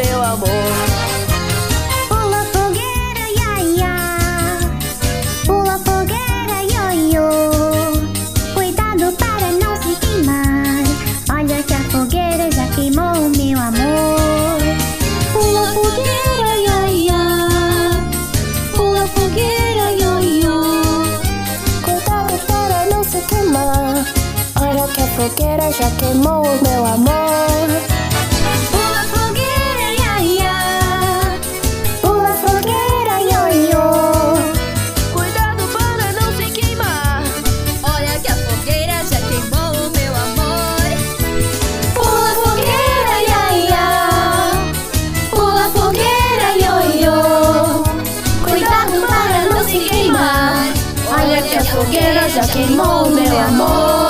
meu amor. Pula fogueira, ia, ia. Pula fogueira, ioiô. Cuidado para não se queimar. Olha que a fogueira já queimou o meu amor. Pula fogueira, ia, ia. Pula fogueira, ioiô. Cuidado para não se queimar. Olha que a fogueira já queimou o meu amor. Pula fogueira, ia, ia. Pula fogueira, ioiô. Cuidado para não se queimar. Olha que a fogueira já queimou o meu amor. Pula fogueira, ia, ia. Pula fogueira, ioiô. Cuidado para não se queimar. Olha que a fogueira já queimou o meu amor.